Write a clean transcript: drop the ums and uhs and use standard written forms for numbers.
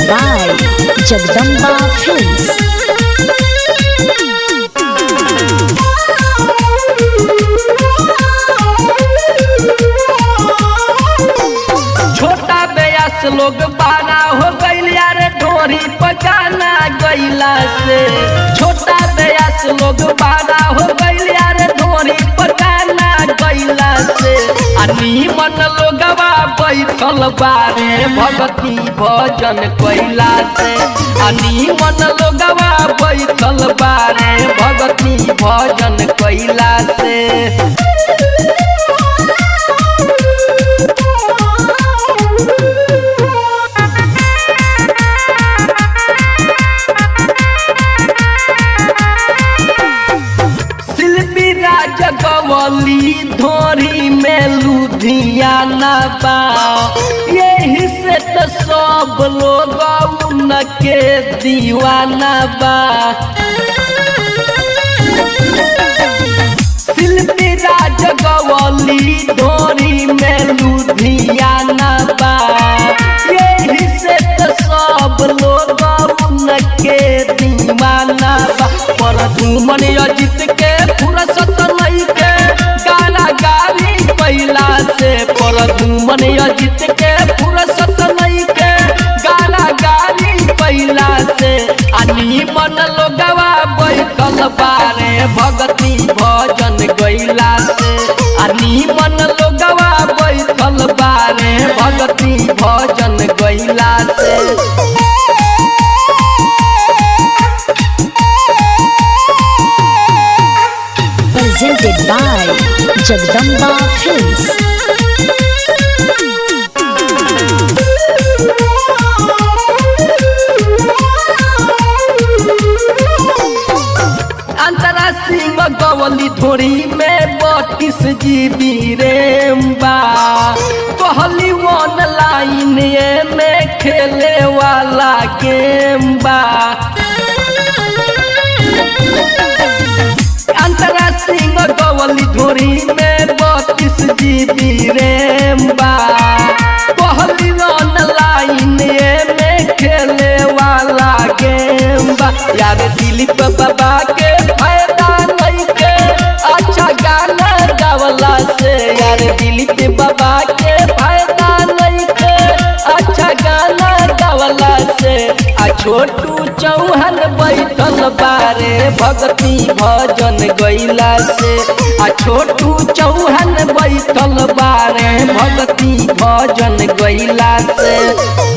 by Jagdamba Films. छोटा बेयास लोग बाना हो गइल यार ढोरी पकाना गइला से। छोटा बेयास लोग बाना हो गइल यार ढोरी पकाना गइला से। नीमन लोगवा बैठल बारे भगती भजन कइला से। नीमन लोगवा बैठल बारे भगती भजन कइला से। जगवली धोरी में लुधियाना बा। यही से तो सब लोग उनके दीवाना बा। शिल्पी जगवली धोरी में लुधियाना बा। यही से तो सब लोग उनके दीवाना बा। पर धूमन अजित के फुर्सत नहीं के गाना गारी पहिला से। पर धूमन अजित के फुर्सत नहीं के गाना गारी पहिला से। नीमन लोगवा बैठल बारे भगती भजन गइला से। नीमन लोगवा बैठल बारे भगती भजन गइला से। Presented by Jagdamba Films. अंतरासिंह गवली धोरी में 32 GB रैम बा। कहली ऑनलाइन में खेले वाला गेम बा। अंतरासिंह गवली धोरी में 32 GB रैम बा। कहली ऑनलाइन में खेले वाला गेम बा। यार दिलीप बाबा के फायदा नहीं के अच्छा गाना गावला से। यार दिलीप बाबा के फायदा नहीं के अच्छा गाना गावला से। छोटू चौहान बैठल बारे भगती भजन गइला से। छोटू चौहान बैठल बारे भगती भजन गइला से।